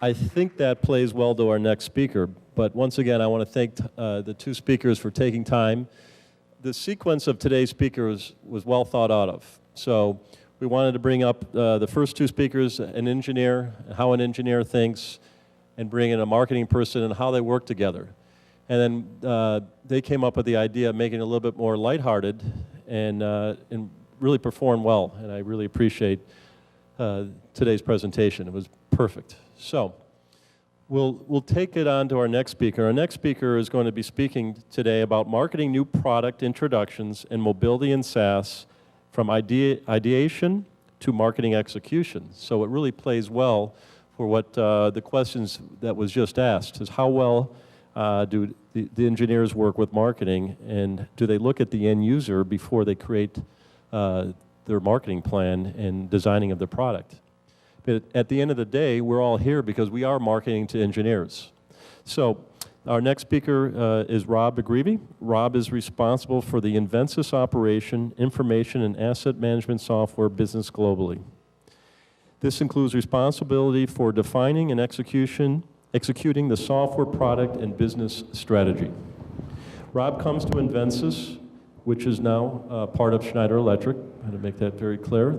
I think that plays well to our next speaker, but once again, I want to thank the two speakers for taking time. The sequence of today's speakers was well thought out of. So we wanted to bring up the first two speakers, an engineer, how an engineer thinks, and bring in a marketing person and how they work together. And then they came up with the idea of making it a little bit more lighthearted and really performed well. And I really appreciate today's presentation. It was perfect. So we'll take it on to our next speaker. Our next speaker is going to be speaking today about marketing new product introductions in mobility and SaaS from ideation to marketing execution. So it really plays well for what the questions that was just asked, is how well do the engineers work with marketing, and do they look at the end user before they create their marketing plan and designing of the product. But at the end of the day, we're all here because we are marketing to engineers. So our next speaker is Rob McGreevy. Rob is responsible for the Invensys operation, information and asset management software business globally. This includes responsibility for defining and executing the software product and business strategy. Rob comes to Invensys, which is now part of Schneider Electric, I had to make that very clear,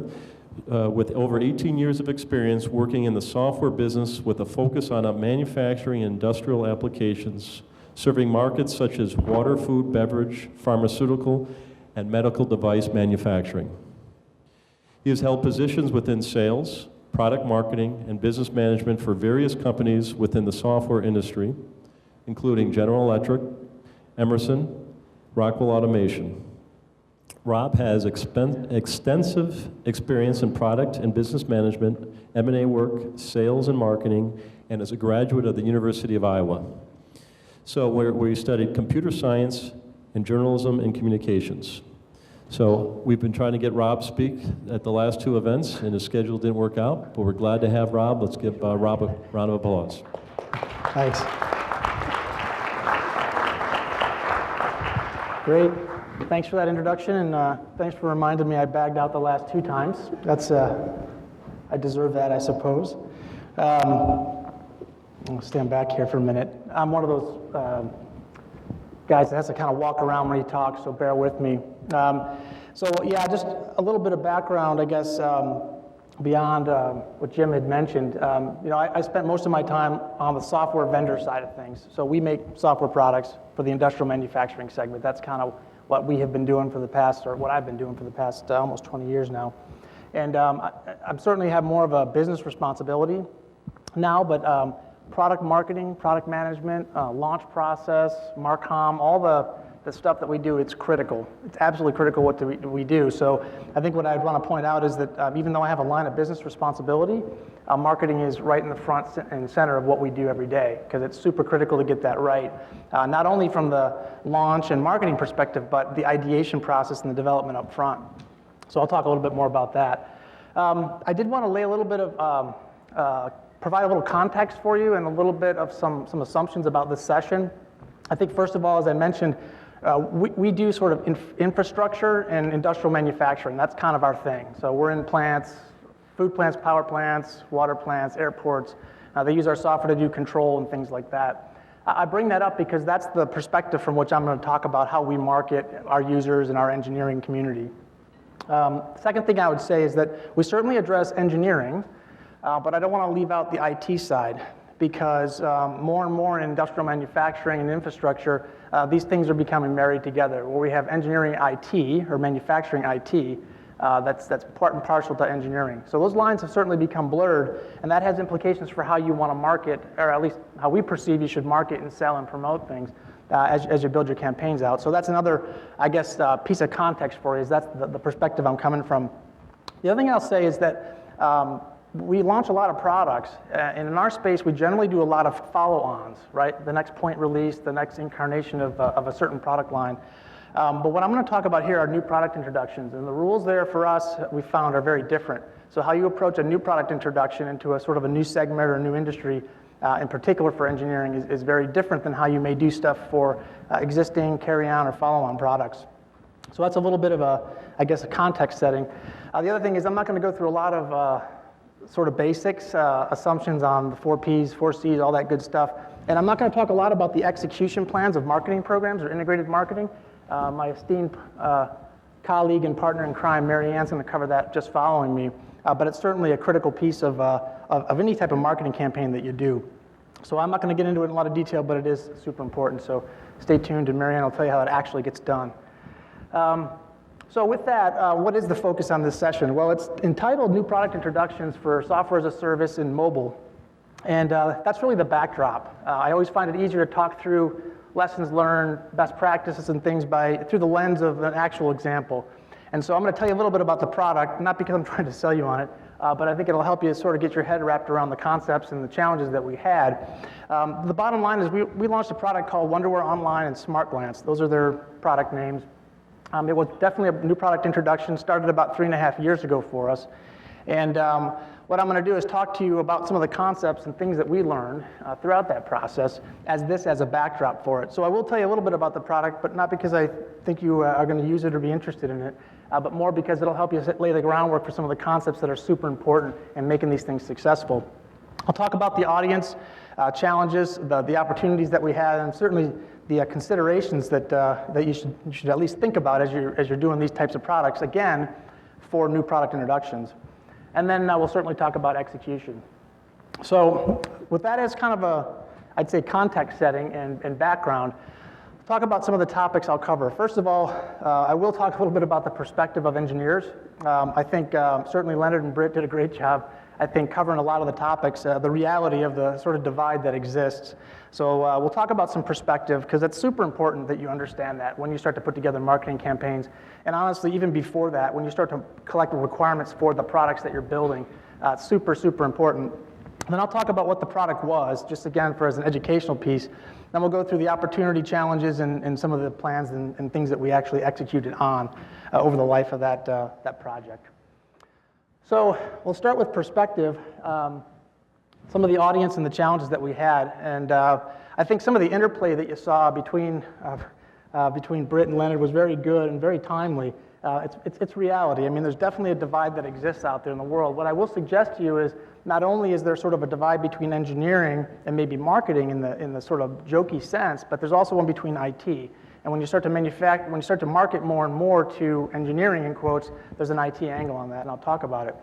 with over 18 years of experience working in the software business with a focus on manufacturing and industrial applications, serving markets such as water, food, beverage, pharmaceutical, and medical device manufacturing. He has held positions within sales, product marketing, and business management for various companies within the software industry, including General Electric, Emerson, Rockwell Automation. Rob has extensive experience in product and business management, M&A work, sales and marketing, and is a graduate of the University of Iowa. So where he studied computer science and journalism and communications. So we've been trying to get Rob speak at the last two events, and his schedule didn't work out, but we're glad to have Rob. Let's give Rob a round of applause. Thanks. Great. Thanks for that introduction, and thanks for reminding me I bagged out the last two times. That's, I deserve that, I suppose. I'll stand back here for a minute. I'm one of those guys that has to kind of walk around when he talks, so bear with me. So yeah, just a little bit of background, I guess, beyond what Jim had mentioned. You know, I spent most of my time on the software vendor side of things. So we make software products for the industrial manufacturing segment. That's kind of what we have been doing for the past, or what I've been doing for the past almost 20 years now. And I certainly have more of a business responsibility now, but product marketing, product management, launch process, Marcom, all the stuff that we do, it's critical. It's absolutely critical what we do. So I think what I'd want to point out is that even though I have a line of business responsibility, marketing is right in the front and center of what we do every day, because it's super critical to get that right. Not only from the launch and marketing perspective, but the ideation process and the development up front. So I'll talk a little bit more about that. I did want to lay a little bit of, provide a little context for you and a little bit of some assumptions about this session. I think first of all, as I mentioned, we do sort of infrastructure and industrial manufacturing. That's kind of our thing. So we're in plants, food plants, power plants, water plants, airports. They use our software to do control and things like that. I bring that up because that's the perspective from which I'm going to talk about how we market our users and our engineering community. Second thing I would say is that we certainly address engineering, but I don't want to leave out the IT side, because more and more in industrial manufacturing and infrastructure, these things are becoming married together, where we have engineering IT, or manufacturing IT, that's part and parcel to engineering. So those lines have certainly become blurred, and that has implications for how you want to market, or at least how we perceive you should market and sell and promote things as you build your campaigns out. So that's another, I guess, piece of context for you, is that's the perspective I'm coming from. The other thing I'll say is that we launch a lot of products, and in our space, we generally do a lot of follow-ons, right? The next point release, the next incarnation of a certain product line. But what I'm going to talk about here are new product introductions, and the rules there for us, we found, are very different. So how you approach a new product introduction into a sort of a new segment or a new industry, in particular for engineering, is very different than how you may do stuff for existing carry-on or follow-on products. So that's a little bit of a, I guess, a context setting. The other thing is I'm not going to go through a lot of sort of basics, assumptions on the 4Ps, 4Cs, all that good stuff. And I'm not going to talk a lot about the execution plans of marketing programs or integrated marketing. My esteemed colleague and partner in crime, Mary Ann's going to cover that just following me. But it's certainly a critical piece of any type of marketing campaign that you do. So I'm not going to get into it in a lot of detail, but it is super important. So stay tuned, and Mary Ann will tell you how it actually gets done. So with that, what is the focus on this session? Well, it's entitled New Product Introductions for Software as a Service in Mobile. And that's really the backdrop. I always find it easier to talk through lessons learned, best practices and things through the lens of an actual example. And so I'm going to tell you a little bit about the product, not because I'm trying to sell you on it, but I think it'll help you sort of get your head wrapped around the concepts and the challenges that we had. The bottom line is we launched a product called Wonderware Online and Smart Glance. Those are their product names. It was definitely a new product introduction, started about 3.5 years ago for us. And what I'm going to do is talk to you about some of the concepts and things that we learned throughout that process as a backdrop for it. So I will tell you a little bit about the product, but not because I think you are going to use it or be interested in it, but more because it'll help you lay the groundwork for some of the concepts that are super important in making these things successful. I'll talk about the audience, challenges, the opportunities that we had, and certainly the considerations that you should at least think about as you're doing these types of products, again, for new product introductions. And then we'll certainly talk about execution. So with that as kind of I'd say context setting and background, talk about some of the topics I'll cover. First of all, I will talk a little bit about the perspective of engineers. I think certainly Leonard and Britt did a great job, I think, covering a lot of the topics, the reality of the sort of divide that exists. So we'll talk about some perspective, because it's super important that you understand that when you start to put together marketing campaigns. And honestly, even before that, when you start to collect the requirements for the products that you're building, it's super, super important. And then I'll talk about what the product was, just again as an educational piece. Then we'll go through the opportunity challenges and some of the plans and things that we actually executed on over the life of that project. So we'll start with perspective, some of the audience and the challenges that we had. And I think some of the interplay that you saw between Britt and Leonard was very good and very timely. It's reality. I mean, there's definitely a divide that exists out there in the world. What I will suggest to you is not only is there sort of a divide between engineering and maybe marketing in the sort of jokey sense, but there's also one between IT. And when you start to market more and more to engineering, in quotes, there's an IT angle on that, and I'll talk about it.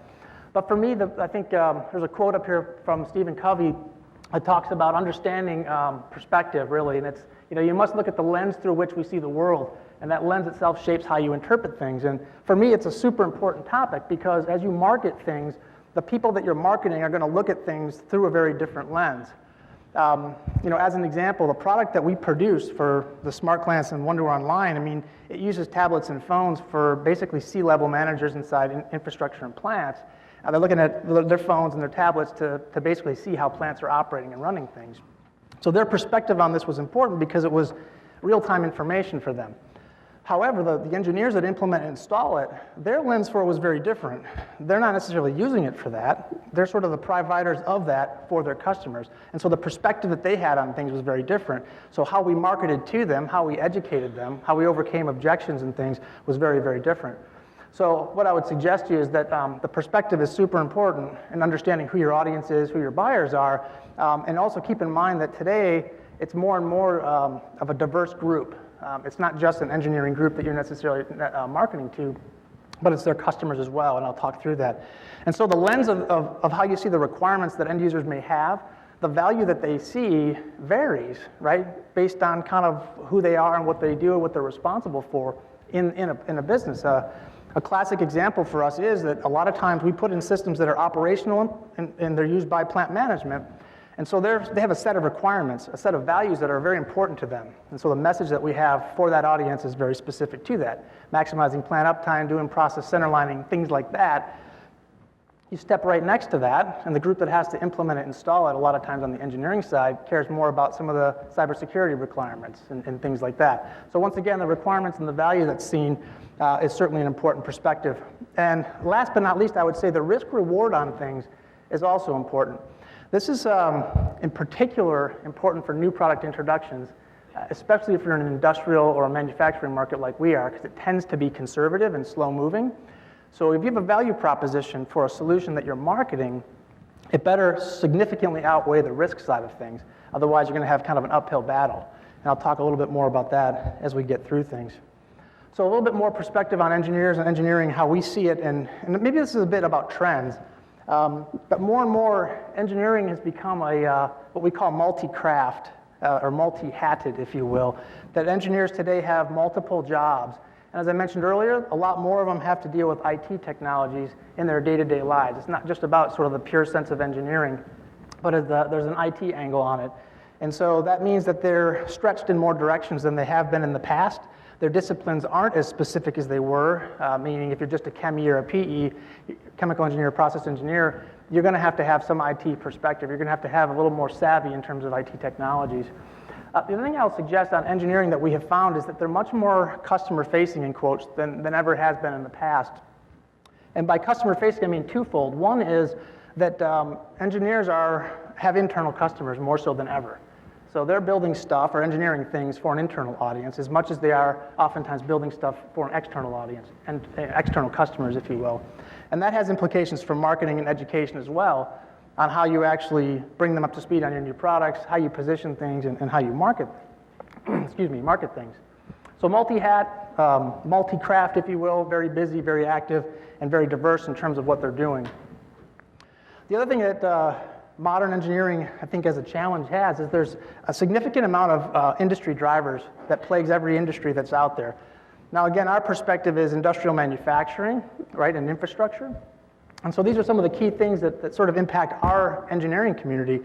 But for me, I think there's a quote up here from Stephen Covey that talks about understanding perspective, really, and it's, you must look at the lens through which we see the world, and that lens itself shapes how you interpret things. And for me, it's a super important topic, because as you market things, the people that you're marketing are going to look at things through a very different lens. As an example, the product that we produce for the Smart Glance and Wonderware Online, I mean, it uses tablets and phones for basically C-level managers inside infrastructure and plants. They're looking at their phones and their tablets to basically see how plants are operating and running things. So their perspective on this was important because it was real-time information for them. However, the engineers that implement and install it, their lens for it was very different. They're not necessarily using it for that. They're sort of the providers of that for their customers. And so the perspective that they had on things was very different. So how we marketed to them, how we educated them, how we overcame objections and things was very, very different. So what I would suggest to you is that the perspective is super important in understanding who your audience is, who your buyers are, and also keep in mind that today it's more and more of a diverse group. It's not just an engineering group that you're necessarily marketing to, but it's their customers as well, and I'll talk through that. And so the lens of how you see the requirements that end users may have, the value that they see varies, right, based on kind of who they are and what they do and what they're responsible for in a business. A classic example for us is that a lot of times we put in systems that are operational and they're used by plant management. And so they have a set of requirements, a set of values that are very important to them. And so the message that we have for that audience is very specific to that. Maximizing plant uptime, doing process centerlining, things like that. You step right next to that, and the group that has to implement it, install it, a lot of times on the engineering side, cares more about some of the cybersecurity requirements and things like that. So once again, the requirements and the value that's seen is certainly an important perspective. And last but not least, I would say the risk-reward on things is also important. This is, in particular, important for new product introductions, especially if you're in an industrial or a manufacturing market like we are, because it tends to be conservative and slow-moving. So if you have a value proposition for a solution that you're marketing, it better significantly outweigh the risk side of things. Otherwise, you're going to have kind of an uphill battle. And I'll talk a little bit more about that as we get through things. So a little bit more perspective on engineers and engineering, how we see it, and maybe this is a bit about trends. But more and more, engineering has become what we call multi-craft, or multi-hatted, if you will, that engineers today have multiple jobs. And as I mentioned earlier, a lot more of them have to deal with IT technologies in their day-to-day lives. It's not just about sort of the pure sense of engineering, but there's an IT angle on it. And so that means that they're stretched in more directions than they have been in the past. Their disciplines aren't as specific as they were, meaning if you're just a chemi or a PE, chemical engineer, process engineer, you're going to have some IT perspective. You're going to have a little more savvy in terms of IT technologies. The other thing I'll suggest on engineering that we have found is that they're much more customer-facing, in quotes, than ever has been in the past. And by customer-facing, I mean twofold. One is that engineers have internal customers more so than ever. So they're building stuff or engineering things for an internal audience as much as they are oftentimes building stuff for an external audience and external customers, if you will. And that has implications for marketing and education as well on how you actually bring them up to speed on your new products, how you position things, and how you market things. So multi-hat, multi-craft, if you will, very busy, very active, and very diverse in terms of what they're doing. The other thing that modern engineering, I think, as a challenge is there's a significant amount of industry drivers that plagues every industry that's out there. Now, again, our perspective is industrial manufacturing, right, and infrastructure. And so these are some of the key things that sort of impact our engineering community.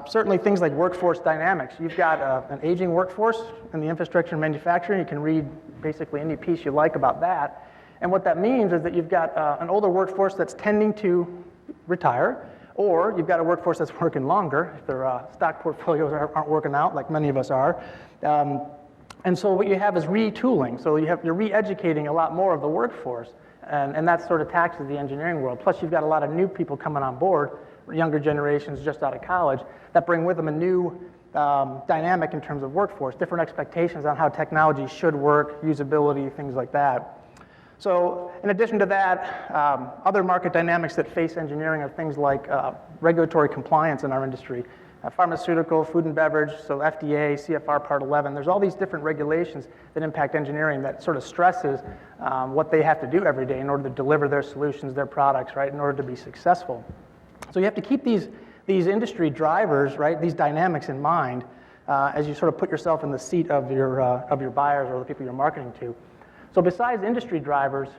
Certainly things like workforce dynamics. You've got an aging workforce in the infrastructure and manufacturing. You can read basically any piece you like about that. And what that means is that you've got an older workforce that's tending to retire, or you've got a workforce that's working longer if their stock portfolios aren't working out like many of us are. And so what you have is retooling. So you're re-educating a lot more of the workforce. And that sort of taxes the engineering world. Plus you've got a lot of new people coming on board, younger generations just out of college, that bring with them a new dynamic in terms of workforce, different expectations on how technology should work, usability, things like that. So in addition to that, other market dynamics that face engineering are things like regulatory compliance in our industry. Pharmaceutical, food and beverage, so FDA, CFR Part 11. There's all these different regulations that impact engineering that sort of stresses what they have to do every day in order to deliver their solutions, their products, right, in order to be successful. So you have to keep these industry drivers, right, these dynamics in mind as you sort of put yourself in the seat of your buyers or the people you're marketing to. So besides industry drivers,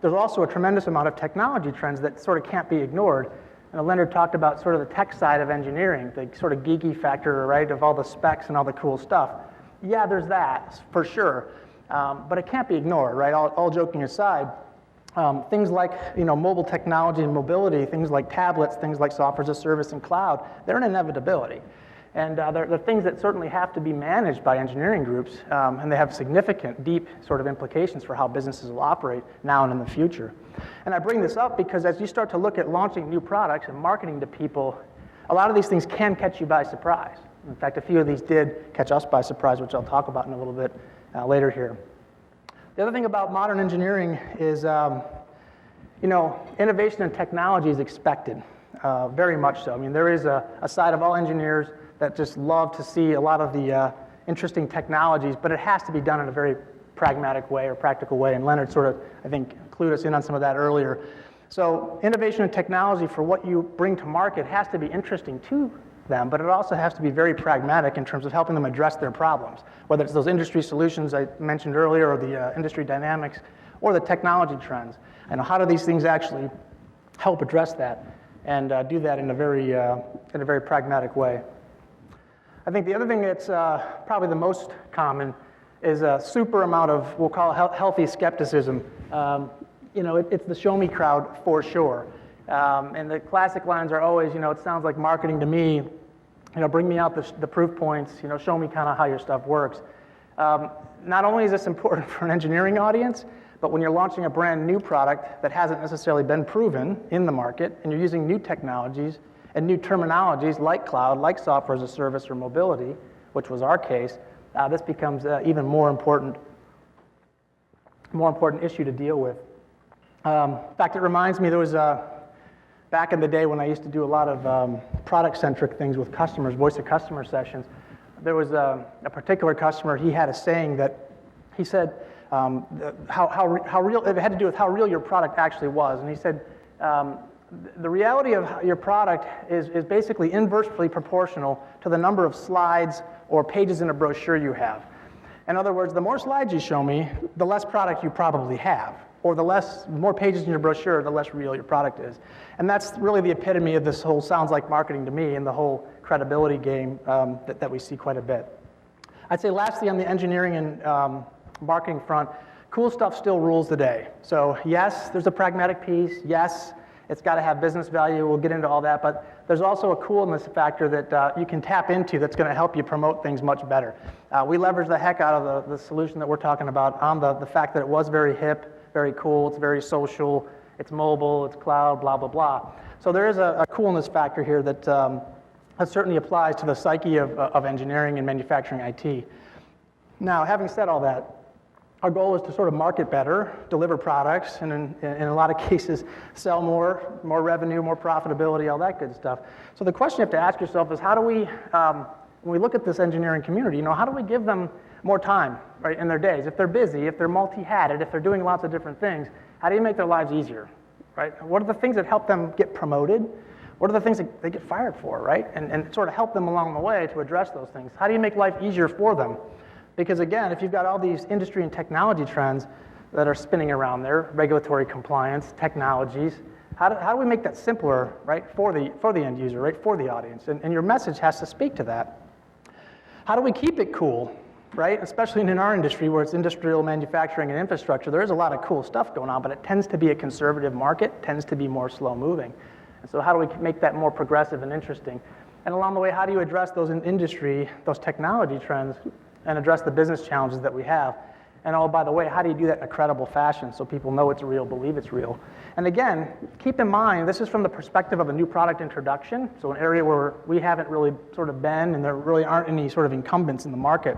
there's also a tremendous amount of technology trends that sort of can't be ignored. And Leonard talked about sort of the tech side of engineering, the sort of geeky factor, right, of all the specs and all the cool stuff. Yeah, there's that, for sure. But it can't be ignored, right, all joking aside. Things like mobile technology and mobility, things like tablets, things like software as a service and cloud, they're an inevitability. And they're things that certainly have to be managed by engineering groups, and they have significant, deep sort of implications for how businesses will operate now and in the future. And I bring this up because as you start to look at launching new products and marketing to people, a lot of these things can catch you by surprise. In fact, a few of these did catch us by surprise, which I'll talk about in a little bit later here. The other thing about modern engineering is, innovation and technology is expected, very much so. I mean, there is a side of all engineers that just love to see a lot of the interesting technologies, but it has to be done in a very pragmatic way or practical way, and Leonard sort of, I think, clued us in on some of that earlier. So innovation and technology for what you bring to market has to be interesting to them, but it also has to be very pragmatic in terms of helping them address their problems, whether it's those industry solutions I mentioned earlier or the industry dynamics or the technology trends. And how do these things actually help address that and do that in a very pragmatic way. I think the other thing that's probably the most common is a super amount of, we'll call it healthy skepticism. It's the show me crowd for sure. And the classic lines are always, it sounds like marketing to me, bring me out the proof points, show me kind of how your stuff works. Not only is this important for an engineering audience, but when you're launching a brand new product that hasn't necessarily been proven in the market, and you're using new technologies and new terminologies like cloud, like software as a service or mobility, which was our case, this becomes even more important issue to deal with. In fact, it reminds me, there was back in the day when I used to do a lot of product-centric things with customers, voice of customer sessions, there was a particular customer, he had a saying that he said, how real, it had to do with how real your product actually was. And he said, the reality of your product is basically inversely proportional to the number of slides or pages in a brochure you have. In other words, the more slides you show me, the less product you probably have. Or the more pages in your brochure, the less real your product is. And that's really the epitome of this whole sounds like marketing to me and the whole credibility game that we see quite a bit. I'd say lastly on the engineering and marketing front, cool stuff still rules the day. So yes, there's a pragmatic piece. Yes, it's got to have business value. We'll get into all that. But there's also a coolness factor that you can tap into that's going to help you promote things much better. We leverage the heck out of the solution that we're talking about on the fact that it was very hip, very cool, it's very social, it's mobile, it's cloud, blah, blah, blah. So there is a coolness factor here that certainly applies to the psyche of engineering and manufacturing IT. Now, having said all that, our goal is to sort of market better, deliver products, and in a lot of cases, sell more revenue, more profitability, all that good stuff. So the question you have to ask yourself is how do we, when we look at this engineering community, how do we give them more time, right, in their days? If they're busy, if they're multi-hatted, if they're doing lots of different things, how do you make their lives easier, right? What are the things that help them get promoted? What are the things that they get fired for, right? And sort of help them along the way to address those things. How do you make life easier for them? Because again, if you've got all these industry and technology trends that are spinning around there, regulatory compliance, technologies, how do we make that simpler, right, for the end user, right, for the audience? And your message has to speak to that. How do we keep it cool, right? Especially in our industry where it's industrial manufacturing and infrastructure, there is a lot of cool stuff going on, but it tends to be a conservative market, tends to be more slow moving. And so how do we make that more progressive and interesting? And along the way, how do you address those in industry, those technology trends, and address the business challenges that we have? And oh, by the way, how do you do that in a credible fashion so people know it's real, believe it's real? And again, keep in mind, this is from the perspective of a new product introduction, so an area where we haven't really sort of been, and there really aren't any sort of incumbents in the market.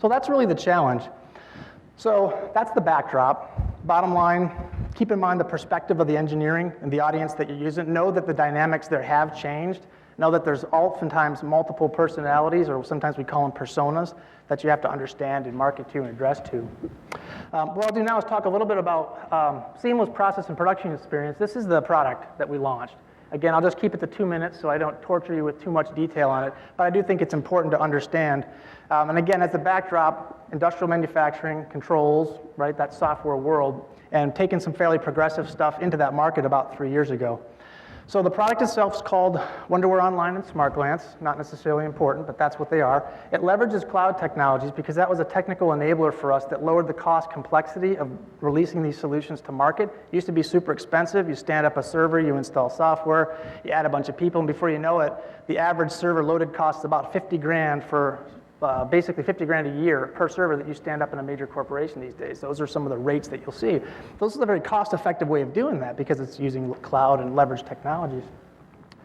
So that's really the challenge. So that's the backdrop. Bottom line, keep in mind the perspective of the engineering and the audience that you're using. Know that the dynamics there have changed. Know that there's oftentimes multiple personalities, or sometimes we call them personas, that you have to understand and market to and address to. What I'll do now is talk a little bit about seamless process and production experience. This is the product that we launched. Again, I'll just keep it to 2 minutes so I don't torture you with too much detail on it, but I do think it's important to understand. And again, as a backdrop, industrial manufacturing, controls, right, that software world, and taking some fairly progressive stuff into that market about 3 years ago. So the product itself is called Wonderware Online and SmartGlance, not necessarily important, but that's what they are. It leverages cloud technologies because that was a technical enabler for us that lowered the cost complexity of releasing these solutions to market. It used to be super expensive. You stand up a server, you install software, you add a bunch of people, and before you know it, the average server loaded costs about 50 grand for basically 50 grand a year per server that you stand up in a major corporation these days. Those are some of the rates that you'll see. This is a very cost-effective way of doing that because it's using cloud and leveraged technologies.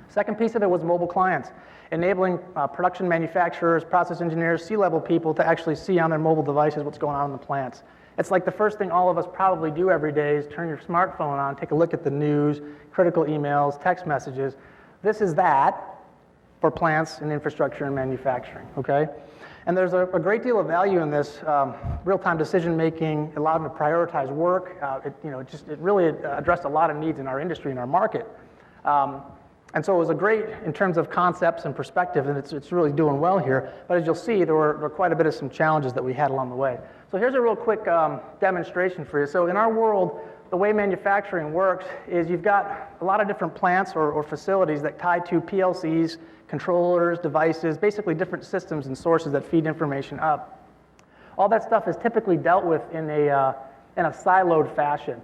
Second piece of it was mobile clients, enabling production manufacturers, process engineers, C-level people to actually see on their mobile devices what's going on in the plants. It's like the first thing all of us probably do every day is turn your smartphone on, take a look at the news, critical emails, text messages. This is that for plants and infrastructure and manufacturing, okay? And there's a great deal of value in this real-time decision-making, allowed them to prioritize work. It really addressed a lot of needs in our industry and our market. And so it was a great in terms of concepts and perspective, and it's really doing well here. But as you'll see, there were quite a bit of some challenges that we had along the way. So here's a real quick demonstration for you. So in our world, the way manufacturing works is you've got a lot of different plants or facilities that tie to PLCs, controllers, devices, basically different systems and sources that feed information up. All that stuff is typically dealt with in a siloed fashion,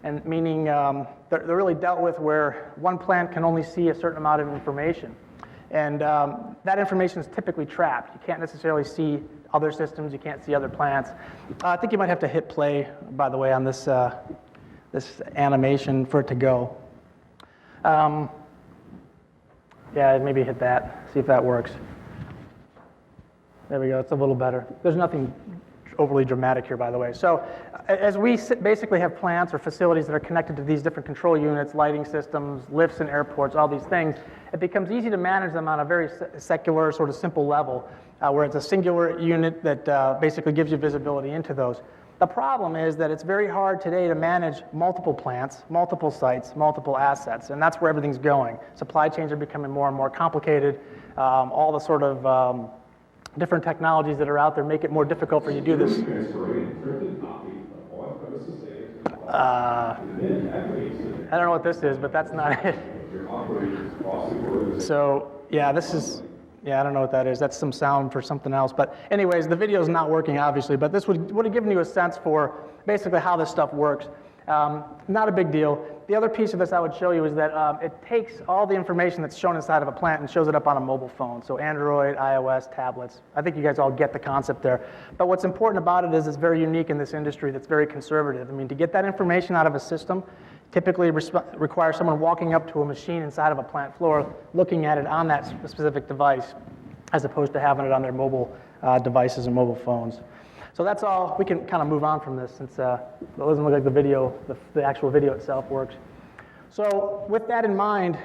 and meaning they're really dealt with where one plant can only see a certain amount of information. And that information is typically trapped. You can't necessarily see other systems, you can't see other plants. I think you might have to hit play, by the way, on this animation for it to go. Yeah, maybe hit that, see if that works. There we go, it's a little better. There's nothing overly dramatic here, by the way. So as we basically have plants or facilities that are connected to these different control units, lighting systems, lifts in airports, all these things, it becomes easy to manage them on a very secular, sort of simple level, where it's a singular unit that basically gives you visibility into those. The problem is that it's very hard today to manage multiple plants, multiple sites, multiple assets, and that's where everything's going. Supply chains are becoming more and more complicated. All the sort of different technologies that are out there make it more difficult for you to do this. I don't know what this is, but that's not it. So, yeah, this is, I don't know what that is. That's some sound for something else. But anyways, the video is not working, obviously, but this would have given you a sense for basically how this stuff works. Not a big deal. The other piece of this I would show you is that it takes all the information that's shown inside of a plant and shows it up on a mobile phone. So Android, iOS, tablets. I think you guys all get the concept there. But what's important about it is it's very unique in this industry that's very conservative. I mean, to get that information out of a system typically requires someone walking up to a machine inside of a plant floor, looking at it on that specific device, as opposed to having it on their mobile devices and mobile phones. So that's all. We can kind of move on from this since it doesn't look like the video, the actual video itself works. So with that in mind,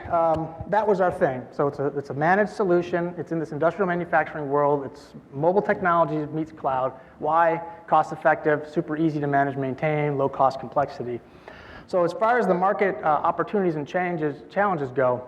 that was our thing. So it's a managed solution. It's in this industrial manufacturing world. It's mobile technology meets cloud. Why? Cost effective, super easy to manage, maintain, low cost complexity. So as far as the market opportunities and challenges go,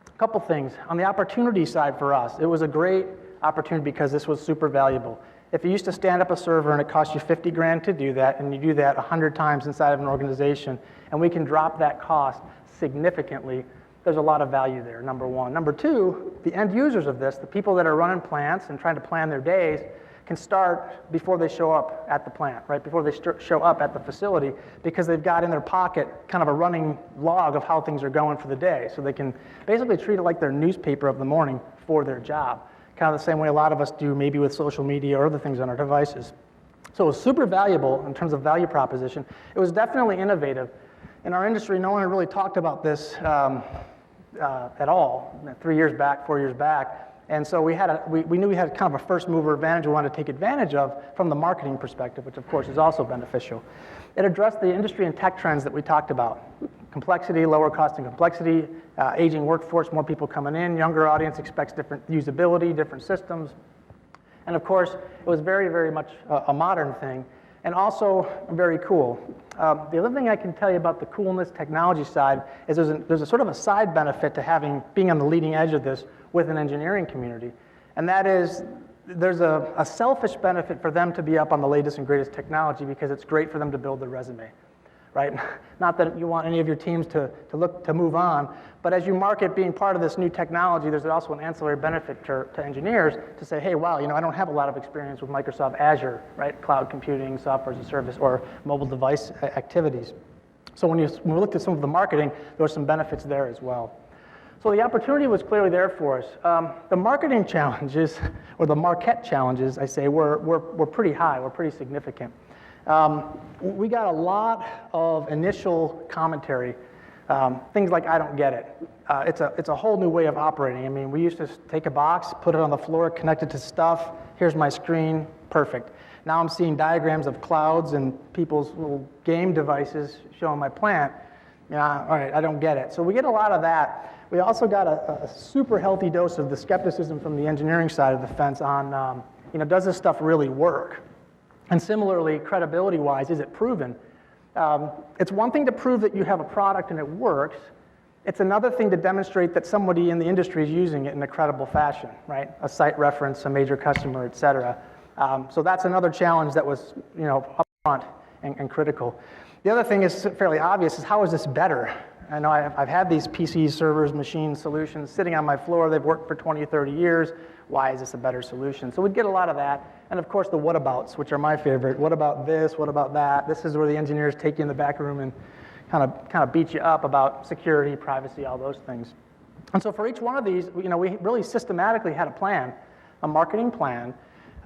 a couple things. On the opportunity side for us, it was a great opportunity because this was super valuable. If you used to stand up a server and it cost you 50 grand to do that, and you do that 100 times inside of an organization, and we can drop that cost significantly, there's a lot of value there, number one. Number two, the end users of this, the people that are running plants and trying to plan their days, can start before they show up at the plant, right? Before they show up at the facility, because they've got in their pocket kind of a running log of how things are going for the day. So they can basically treat it like their newspaper of the morning for their job. Kind of the same way a lot of us do maybe with social media or other things on our devices. So it was super valuable in terms of value proposition. It was definitely innovative. In our industry, no one had really talked about this at all 3 years back, 4 years back. And so we knew we had kind of a first mover advantage we wanted to take advantage of from the marketing perspective, which of course is also beneficial. It addressed the industry and tech trends that we talked about. Complexity, lower cost and complexity, aging workforce, more people coming in, younger audience expects different usability, different systems. And of course, it was very, very much a modern thing, and also very cool. The other thing I can tell you about the coolness technology side is there's a sort of a side benefit to being on the leading edge of this with an engineering community. And that is, there's a selfish benefit for them to be up on the latest and greatest technology because it's great for them to build their resume, right? Not that you want any of your teams to move on, but as you market being part of this new technology, there's also an ancillary benefit to engineers to say, hey, wow, I don't have a lot of experience with Microsoft Azure, right? Cloud computing, software as a service, or mobile device activities. So when we looked at some of the marketing, there were some benefits there as well. So the opportunity was clearly there for us. The marketing challenges, or the Marquette challenges, I say, were pretty high, were pretty significant. We got a lot of initial commentary, things like, I don't get it. It's a whole new way of operating. I mean, we used to take a box, put it on the floor, connect it to stuff, here's my screen, perfect. Now I'm seeing diagrams of clouds and people's little game devices showing my plant. All right, I don't get it. So we get a lot of that. We also got a super healthy dose of the skepticism from the engineering side of the fence on, does this stuff really work? And similarly, credibility-wise, is it proven? It's one thing to prove that you have a product and it works. It's another thing to demonstrate that somebody in the industry is using it in a credible fashion, right? A site reference, a major customer, et cetera. So that's another challenge that was, upfront and critical. The other thing is fairly obvious, is how is this better? I know I've had these PCs, servers, machines, solutions sitting on my floor. They've worked for 20, 30 years. Why is this a better solution? So we'd get a lot of that. And of course, the whatabouts, which are my favorite. What about this? What about that? This is where the engineers take you in the back room and kind of beat you up about security, privacy, all those things. And so for each one of these, we really systematically had a plan, a marketing plan,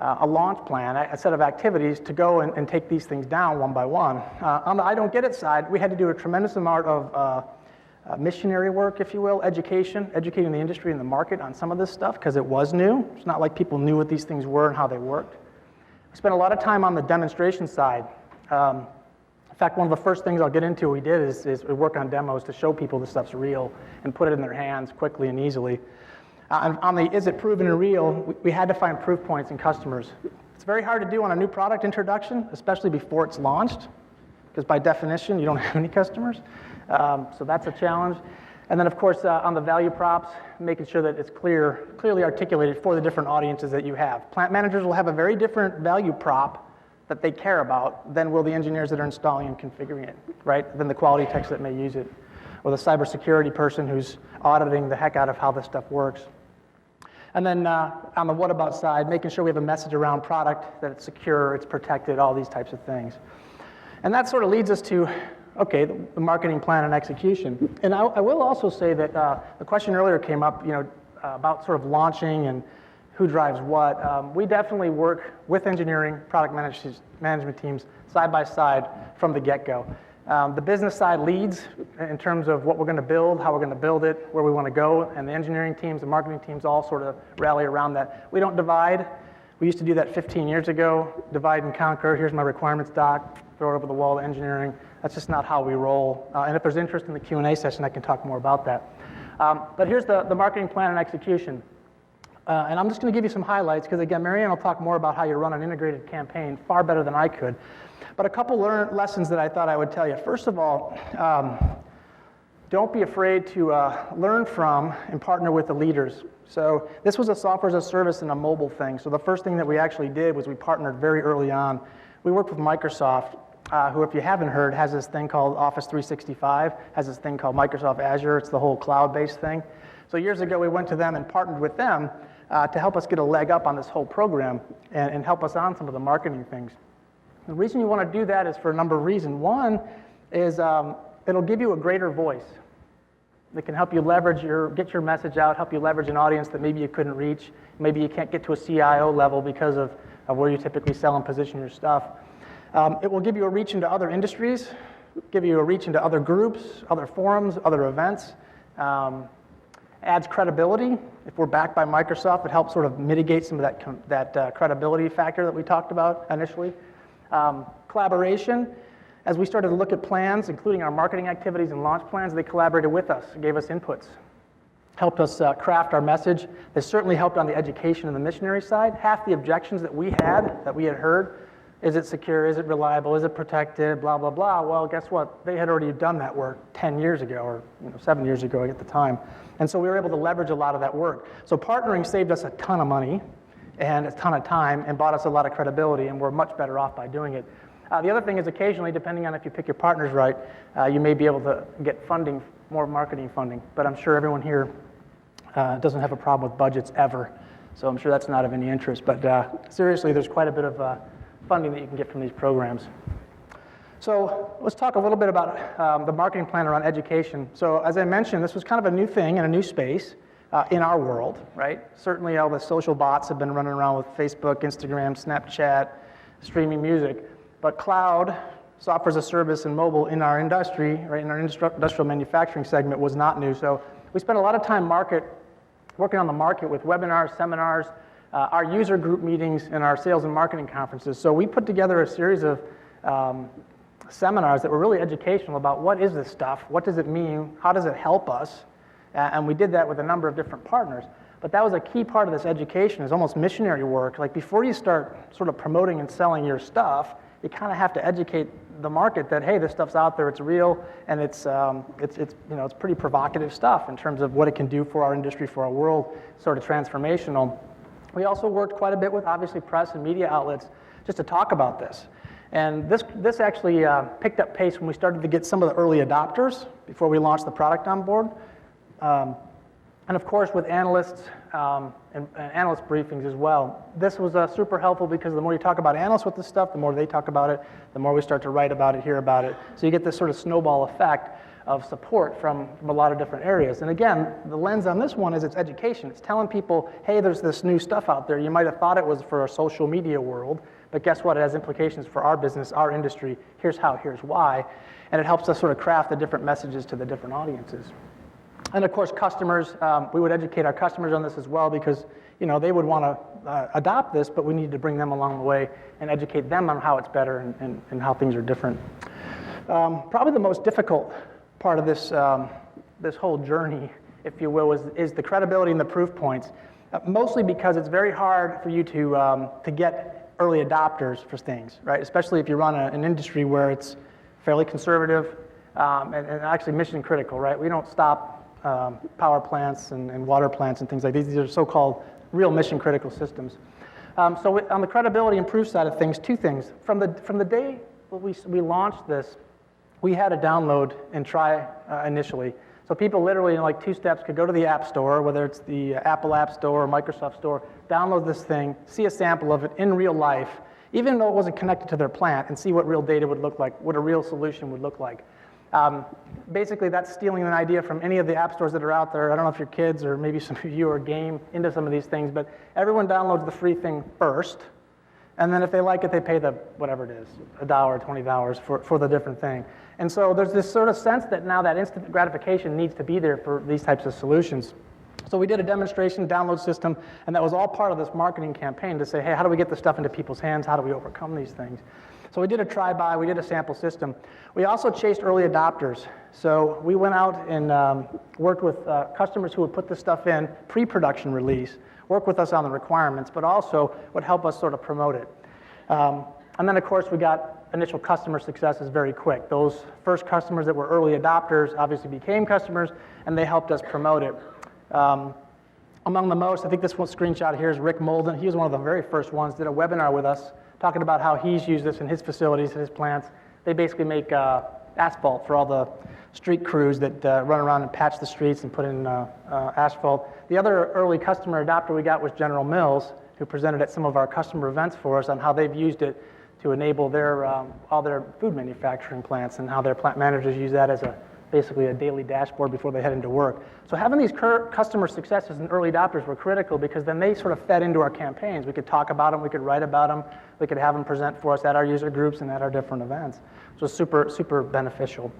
a launch plan, a set of activities to go and take these things down one by one. On the I don't get it side, we had to do a tremendous amount of missionary work, if you will, educating the industry and the market on some of this stuff because it was new. It's not like people knew what these things were and how they worked. We spent a lot of time on the demonstration side. In fact, one of the first things I'll get into we did is we work on demos to show people this stuff's real and put it in their hands quickly and easily. On the is it proven and real, we had to find proof points in customers. It's very hard to do on a new product introduction, especially before it's launched, because by definition, you don't have any customers. So that's a challenge. And then, of course, on the value props, making sure that it's clearly articulated for the different audiences that you have. Plant managers will have a very different value prop that they care about than will the engineers that are installing and configuring it, right? Than the quality techs that may use it, or the cybersecurity person who's auditing the heck out of how this stuff works. And then on the what about side, making sure we have a message around product, that it's secure, it's protected, all these types of things. And that sort of leads us to, okay, the marketing plan and execution. And I will also say that the question earlier came up, about sort of launching and who drives what. We definitely work with engineering, product management teams side by side from the get-go. The business side leads in terms of what we're going to build, how we're going to build it, where we want to go, and the engineering teams, the marketing teams all sort of rally around that. We don't divide. We used to do that 15 years ago, divide and conquer. Here's my requirements doc, throw it over the wall to engineering. That's just not how we roll. And if there's interest in the Q&A session, I can talk more about that. But here's the marketing plan and execution. And I'm just going to give you some highlights, because again, Marianne will talk more about how you run an integrated campaign far better than I could. But a couple lessons that I thought I would tell you. First of all, don't be afraid to learn from and partner with the leaders. So this was a software as a service and a mobile thing. So the first thing that we actually did was we partnered very early on. We worked with Microsoft, who, if you haven't heard, has this thing called Office 365, has this thing called Microsoft Azure. It's the whole cloud-based thing. So years ago, we went to them and partnered with them to help us get a leg up on this whole program and help us on some of the marketing things. The reason you want to do that is for a number of reasons. One is it'll give you a greater voice. It can help you get your message out, help you leverage an audience that maybe you couldn't reach. Maybe you can't get to a CIO level because of where you typically sell and position your stuff. It will give you a reach into other industries, give you a reach into other groups, other forums, other events. Adds credibility. If we're backed by Microsoft, it helps sort of mitigate some of that credibility factor that we talked about initially. Collaboration. As we started to look at plans, including our marketing activities and launch plans, they collaborated with us, gave us inputs, helped us craft our message. They certainly helped on the education and the missionary side. Half the objections that we had heard, is it secure, is it reliable, is it protected, blah, blah, blah. Well, guess what? They had already done that work 10 years ago, or 7 years ago at the time. And so we were able to leverage a lot of that work. So partnering saved us a ton of money and a ton of time and bought us a lot of credibility, and we're much better off by doing it. The other thing is occasionally, depending on if you pick your partners right, you may be able to get funding, more marketing funding. But I'm sure everyone here doesn't have a problem with budgets ever. So I'm sure that's not of any interest. But seriously, there's quite a bit of funding that you can get from these programs. So let's talk a little bit about the marketing plan around education. So as I mentioned, this was kind of a new thing in a new space in our world, right? Certainly all the social bots have been running around with Facebook, Instagram, Snapchat, streaming music. But cloud, software as a service, and mobile in our industry, right, in our industrial manufacturing segment was not new. So we spent a lot of time working on the market with webinars, seminars, our user group meetings, and our sales and marketing conferences. So we put together a series of seminars that were really educational about what is this stuff, what does it mean, how does it help us, and we did that with a number of different partners. But that was a key part of this education, is almost missionary work. Like before you start sort of promoting and selling your stuff, you kind of have to educate the market that, hey, this stuff's out there, it's real, and it's pretty provocative stuff in terms of what it can do for our industry, for our world, sort of transformational. We also worked quite a bit with, obviously, press and media outlets just to talk about this. And this actually picked up pace when we started to get some of the early adopters before we launched the product on board. And of course, with analysts and analyst briefings as well. This was super helpful because the more you talk about analysts with this stuff, the more they talk about it, the more we start to write about it, hear about it. So you get this sort of snowball effect of support from a lot of different areas. And again, the lens on this one is it's education. It's telling people, hey, there's this new stuff out there. You might have thought it was for a social media world, but guess what? It has implications for our business, our industry. Here's how, here's why. And it helps us sort of craft the different messages to the different audiences. And of course, customers, we would educate our customers on this as well because they would want to adopt this, but we need to bring them along the way and educate them on how it's better and how things are different. Probably the most difficult part of this, this whole journey, if you will, is the credibility and the proof points, mostly because it's very hard for you to get early adopters for things, right? Especially if you run an industry where it's fairly conservative and actually mission critical, right? We don't stop power plants and water plants and things like these. These are so-called real mission critical systems. So on the credibility and proof side of things, two things. From the day we launched this, we had a download and try initially. So people literally in like 2 steps could go to the App Store, whether it's the Apple App Store or Microsoft Store, download this thing, see a sample of it in real life, even though it wasn't connected to their plant, and see what real data would look like, what a real solution would look like. Basically, that's stealing an idea from any of the app stores that are out there. I don't know if your kids or maybe some of you are game into some of these things, but everyone downloads the free thing first, and then if they like it, they pay the whatever it is, $1, $20 for the different thing. And so there's this sort of sense that now that instant gratification needs to be there for these types of solutions. So we did a demonstration download system, and that was all part of this marketing campaign to say, hey, how do we get this stuff into people's hands? How do we overcome these things? So we did a try-buy, we did a sample system. We also chased early adopters. So we went out and worked with customers who would put this stuff in pre-production release, work with us on the requirements, but also would help us sort of promote it. And then, of course, we got initial customer successes very quick. Those first customers that were early adopters obviously became customers, and they helped us promote it. Among the most, I think this one screenshot here is Rick Molden. He was one of the very first ones, did a webinar with us, talking about how he's used this in his facilities, in his plants. They basically make asphalt for all the street crews that run around and patch the streets and put in asphalt. The other early customer adopter we got was General Mills, who presented at some of our customer events for us on how they've used it to enable their all their food manufacturing plants and how their plant managers use that as basically a daily dashboard before they head into work. So having these customer successes and early adopters were critical because then they sort of fed into our campaigns. We could talk about them, we could write about them, we could have them present for us at our user groups and at our different events. So super, super beneficial.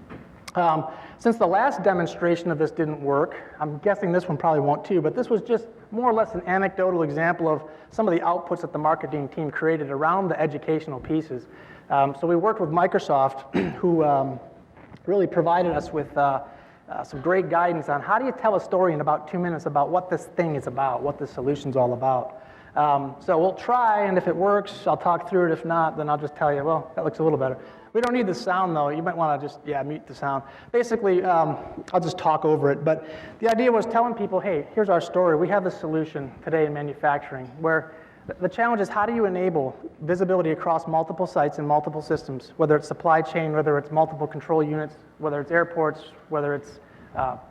Since the last demonstration of this didn't work, I'm guessing this one probably won't too, but this was just more or less an anecdotal example of some of the outputs that the marketing team created around the educational pieces. So we worked with Microsoft, who really provided us with some great guidance on how do you tell a story in about 2 minutes about what this thing is about, what this solution's all about. So we'll try, and if it works, I'll talk through it. If not, then I'll just tell you, well, that looks a little better. We don't need the sound, though. You might want to just, mute the sound. Basically, I'll just talk over it. But the idea was telling people, hey, here's our story. We have this solution today in manufacturing where the challenge is how do you enable visibility across multiple sites and multiple systems, whether it's supply chain, whether it's multiple control units, whether it's airports, whether it's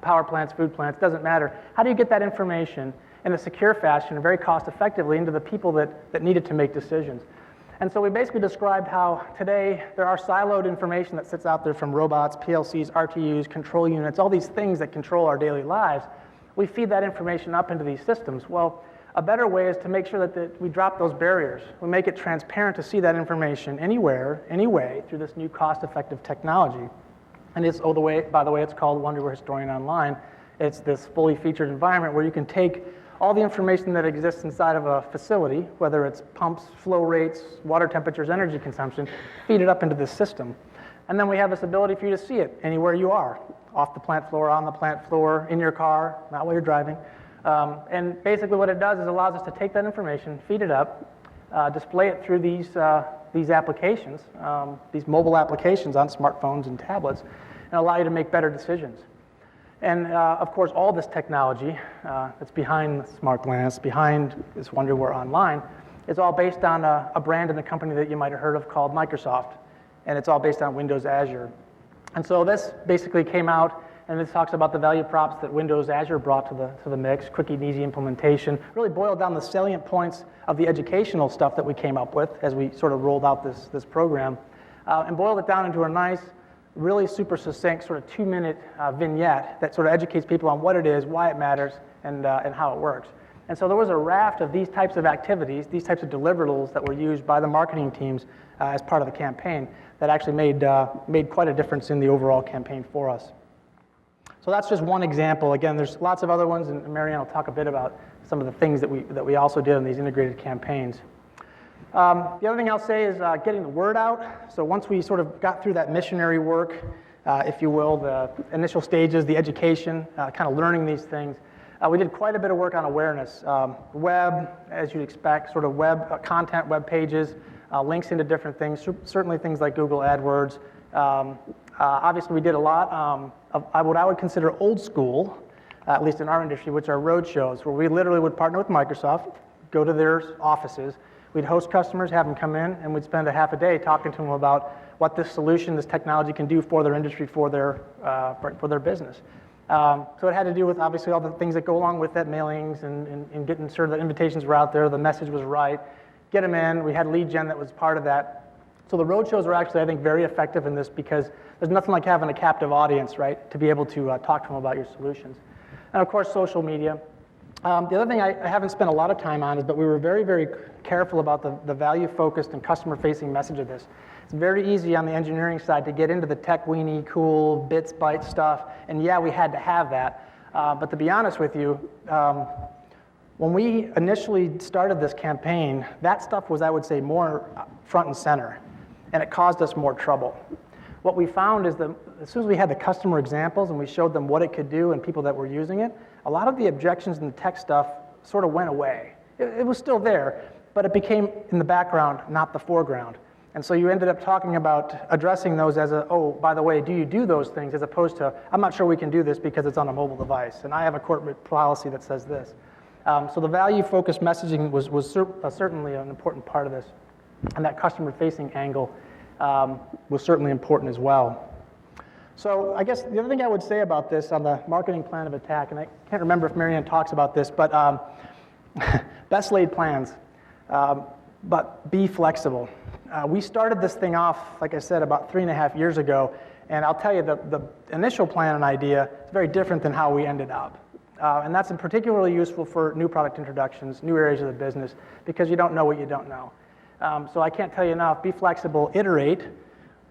power plants, food plants, doesn't matter. How do you get that information in a secure fashion and very cost effectively into the people that needed to make decisions? And so we basically described how today there are siloed information that sits out there from robots, PLCs, RTUs, control units, all these things that control our daily lives. We feed that information up into these systems. Well, a better way is to make sure that we drop those barriers. We make it transparent to see that information anywhere, any way, through this new cost-effective technology. And it's, by the way, it's called Wonderware Historian Online. It's this fully featured environment where you can take all the information that exists inside of a facility, whether it's pumps, flow rates, water temperatures, energy consumption, feed it up into this system. And then we have this ability for you to see it anywhere you are, off the plant floor, on the plant floor, in your car, not while you're driving. And basically what it does is allows us to take that information, feed it up, display it through these applications, these mobile applications on smartphones and tablets, and allow you to make better decisions. And of course, all this technology that's behind Smart Glance, behind this Wonderware Online, is all based on a brand and a company that you might have heard of called Microsoft. And it's all based on Windows Azure. And so this basically came out, and this talks about the value props that Windows Azure brought to the mix, quick and easy implementation, really boiled down the salient points of the educational stuff that we came up with as we sort of rolled out this program, and boiled it down into a nice, really super succinct sort of 2-minute vignette that sort of educates people on what it is, why it matters, and how it works. And so there was a raft of these types of activities, these types of deliverables that were used by the marketing teams as part of the campaign that actually made quite a difference in the overall campaign for us. So So that's just one example. Again, there's lots of other ones, and Marianne will talk a bit about some of the things that we also did in these integrated campaigns. The other thing I'll say is getting the word out. So once we sort of got through that missionary work, if you will, the initial stages, the education, kind of learning these things, we did quite a bit of work on awareness. Web, as you'd expect, sort of web content, web pages, links into different things, certainly things like Google AdWords. Obviously, we did a lot of what I would consider old school, at least in our industry, which are road shows, where we literally would partner with Microsoft, go to their offices, we'd host customers, have them come in, and we'd spend a half a day talking to them about what this solution, this technology can do for their industry, for their business. So it had to do with, obviously, all the things that go along with that, mailings and getting sure that invitations were out there, the message was right, get them in. We had lead gen that was part of that. So the road shows were actually, I think, very effective in this because there's nothing like having a captive audience, right, to be able to talk to them about your solutions. And of course, social media. The other thing I haven't spent a lot of time on is, but we were very, very careful about the value-focused and customer-facing message of this. It's very easy on the engineering side to get into the tech-weenie, cool, bits, bytes stuff, and yeah, we had to have that. But to be honest with you, when we initially started this campaign, that stuff was, I would say, more front and center, and it caused us more trouble. What we found is that as soon as we had the customer examples and we showed them what it could do and people that were using it, a lot of the objections and the tech stuff sort of went away. It was still there, but it became in the background, not the foreground. And so you ended up talking about addressing those as oh, by the way, do you do those things, as opposed to, I'm not sure we can do this because it's on a mobile device, and I have a corporate policy that says this. So the value-focused messaging was certainly an important part of this, and that customer-facing angle was certainly important as well. So I guess the other thing I would say about this on the marketing plan of attack, and I can't remember if Marianne talks about this, but best laid plans, but be flexible. We started this thing off, like I said, about 3.5 years ago, and I'll tell you the initial plan and idea is very different than how we ended up. And that's particularly useful for new product introductions, new areas of the business, because you don't know what you don't know. So I can't tell you enough, be flexible, iterate,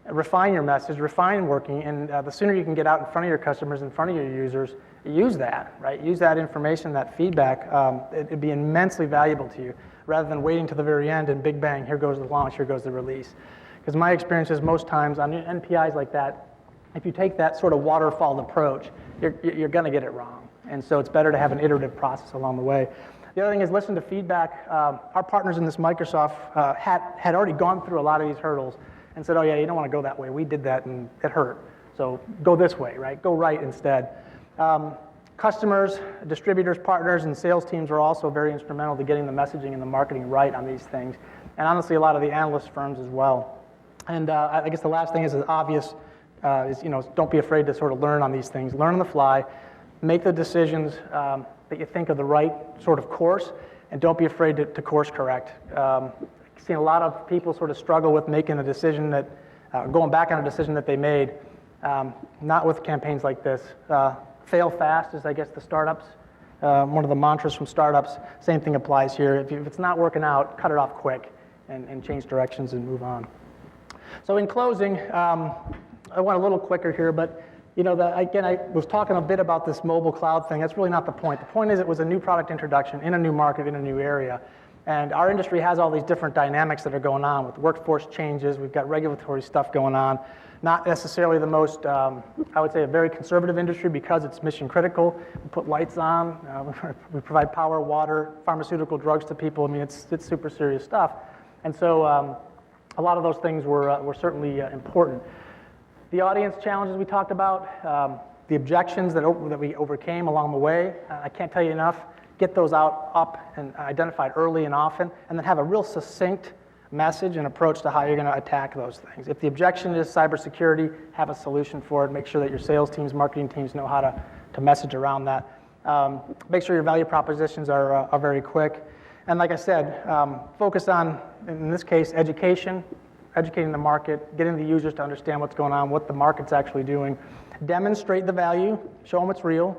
refine your message, refine working, and the sooner you can get out in front of your customers, in front of your users, use that, right? Use that information, that feedback. It'd be immensely valuable to you, rather than waiting to the very end and big bang, here goes the launch, here goes the release. Because my experience is most times on NPIs like that, if you take that sort of waterfall approach, you're going to get it wrong. And so it's better to have an iterative process along the way. The other thing is listen to feedback. Our partners in this Microsoft had already gone through a lot of these hurdles and said, oh yeah, you don't want to go that way. We did that and it hurt. So go this way, right? Go right instead. Customers, distributors, partners, and sales teams are also very instrumental to getting the messaging and the marketing right on these things. And honestly, a lot of the analyst firms as well. And I guess the last thing is obvious, is don't be afraid to sort of learn on these things. Learn on the fly. Make the decisions that you think are the right sort of course, and don't be afraid to course correct. I've seen a lot of people sort of struggle with making a decision that, going back on a decision that they made, not with campaigns like this. Fail fast is, I guess, the startups. One of the mantras from startups. Same thing applies here. If it's not working out, cut it off quick and change directions and move on. So in closing, I went a little quicker here, but again, I was talking a bit about this mobile cloud thing. That's really not the point. The point is it was a new product introduction in a new market, in a new area. And our industry has all these different dynamics that are going on with workforce changes. We've got regulatory stuff going on. Not necessarily the most, I would say, a very conservative industry because it's mission critical. We put lights on. We provide power, water, pharmaceutical drugs to people. I mean, it's super serious stuff. And so a lot of those things were certainly important. The audience challenges we talked about, the objections that we overcame along the way, I can't tell you enough. Get those up and identified early and often, and then have a real succinct message and approach to how you're going to attack those things. If the objection is cybersecurity, have a solution for it. Make sure that your sales teams, marketing teams know how to message around that. Make sure your value propositions are very quick. And like I said, focus on, in this case, educating the market, getting the users to understand what's going on, what the market's actually doing. Demonstrate the value, show them it's real.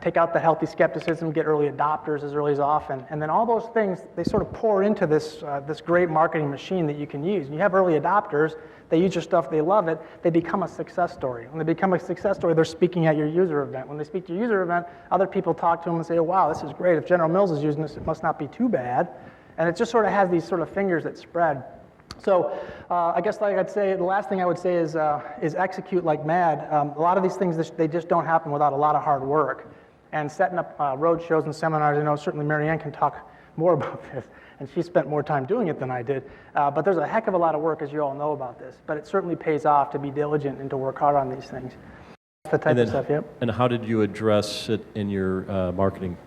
take out the healthy skepticism, get early adopters as early as often, and then all those things, they sort of pour into this, this great marketing machine that you can use. And you have early adopters, they use your stuff, they love it, they become a success story. When they become a success story, they're speaking at your user event. When they speak to your user event, other people talk to them and say, oh, wow, this is great. If General Mills is using this, it must not be too bad. And it just sort of has these sort of fingers that spread. So I guess like I'd say, the last thing I would say is execute like mad. A lot of these things, they just don't happen without a lot of hard work. And setting up road shows and seminars, I know certainly Mary Ann can talk more about this, and she spent more time doing it than I did. But there's a heck of a lot of work, as you all know about this. But it certainly pays off to be diligent and to work hard on these things. That's the type of stuff, yep. And how did you address it in your marketing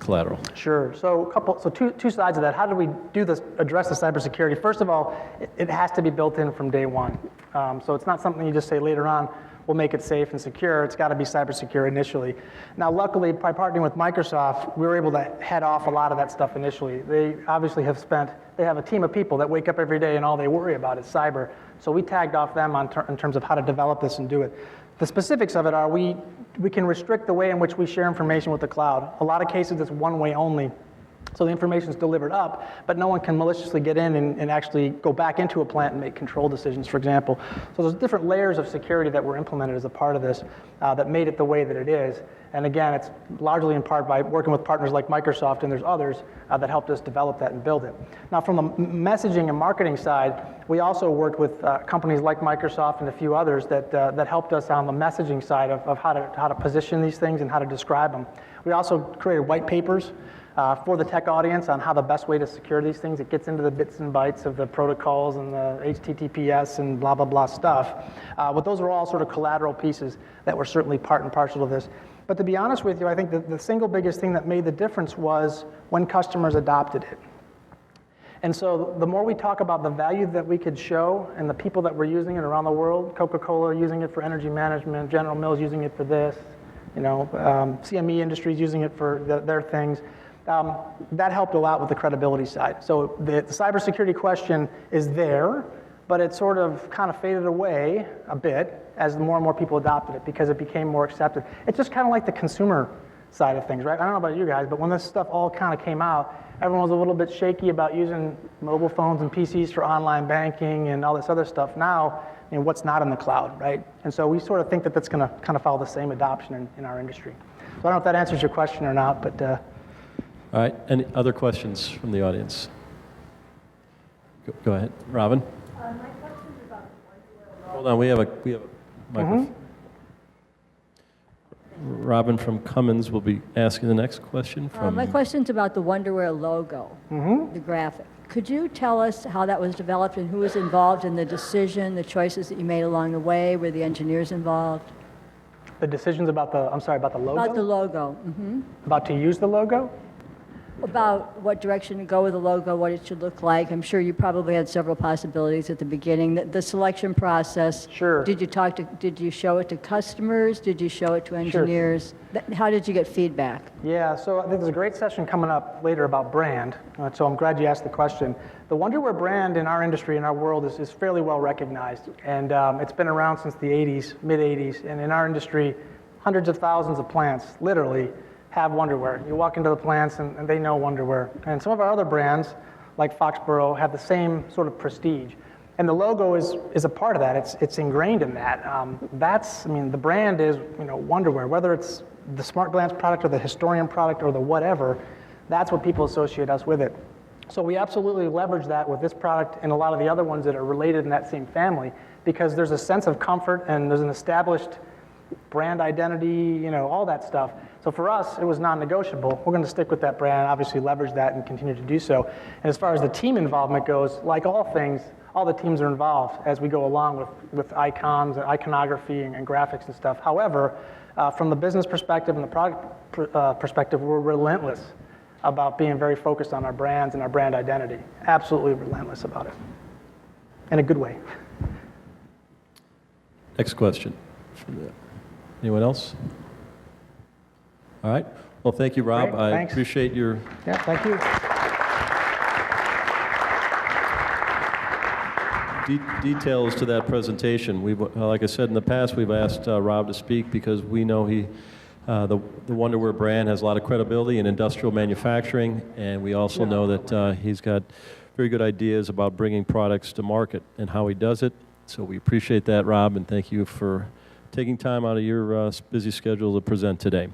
collateral? Sure. So two sides of that. How do we do this? Address the cybersecurity. First of all, it has to be built in from day one. So it's not something you just say later on, we'll make it safe and secure. It's got to be cyber secure initially. Now, luckily, by partnering with Microsoft, we were able to head off a lot of that stuff initially. They obviously they have a team of people that wake up every day and all they worry about is cyber. So we tagged off them in terms of how to develop this and do it. The specifics of it are we can restrict the way in which we share information with the cloud. A lot of cases, it's one way only. So the information is delivered up, but no one can maliciously get in and actually go back into a plant and make control decisions, for example. So there's different layers of security that were implemented as a part of this that made it the way that it is. And again, it's largely in part by working with partners like Microsoft, and there's others that helped us develop that and build it. Now, from the messaging and marketing side, we also worked with companies like Microsoft and a few others that helped us on the messaging side of how to position these things and how to describe them. We also created white papers for the tech audience on how the best way to secure these things. It gets into the bits and bytes of the protocols and the HTTPS and blah, blah, blah stuff. But those are all sort of collateral pieces that were certainly part and parcel of this. But to be honest with you, I think the single biggest thing that made the difference was when customers adopted it. And so the more we talk about the value that we could show and the people that were using it around the world, Coca-Cola using it for energy management, General Mills using it for this, CME Industries using it for their things, that helped a lot with the credibility side. So the cybersecurity question is there, but it sort of kind of faded away a bit as more and more people adopted it because it became more accepted. It's just kind of like the consumer side of things, right? I don't know about you guys, but when this stuff all kind of came out, everyone was a little bit shaky about using mobile phones and PCs for online banking and all this other stuff. Now, what's not in the cloud, right? And so we sort of think that that's going to kind of follow the same adoption in our industry. So I don't know if that answers your question or not, but... All right, any other questions from the audience? Go ahead, Robin. My question is about the Wonderware. Hold on, we have a microphone. Robin from Cummins will be asking the next question from... My question's about the Wonderware logo, the graphic. Could you tell us how that was developed and who was involved in the decision, the choices that you made along the way? Were the engineers involved? The decisions about the logo? About the logo. About to use the logo? About what direction to go with the logo, what it should look like. I'm sure you probably had several possibilities at the beginning. The selection process. Sure. Did you show it to customers? Did you show it to engineers? Sure. How did you get feedback? Yeah, so I think there's a great session coming up later about brand. So I'm glad you asked the question. The Wonderware brand in our industry, in our world, is fairly well recognized. And it's been around since the 80s, mid-80s. And in our industry, hundreds of thousands of plants, literally, have Wonderware. You walk into the plants and they know Wonderware. And some of our other brands, like Foxborough, have the same sort of prestige. And the logo is a part of that. It's ingrained in that. The brand is Wonderware. Whether it's the Smart Glance product or the Historian product or the whatever, that's what people associate us with it. So we absolutely leverage that with this product and a lot of the other ones that are related in that same family because there's a sense of comfort and there's an established brand identity, all that stuff. So for us, it was non-negotiable. We're going to stick with that brand, obviously leverage that and continue to do so. And as far as the team involvement goes, like all things, all the teams are involved as we go along with icons and iconography and graphics and stuff. However, from the business perspective and the product perspective, we're relentless about being very focused on our brands and our brand identity. Absolutely relentless about it. In a good way. Next question. Anyone else? All right. Well, thank you, Rob. Great, I appreciate your... Yeah, thank you. Details to that presentation. Like I said in the past, we've asked Rob to speak because we know he The Wonderware brand has a lot of credibility in industrial manufacturing, and we also know that he's got very good ideas about bringing products to market and how he does it. So we appreciate that, Rob, and thank you for taking time out of your busy schedule to present today.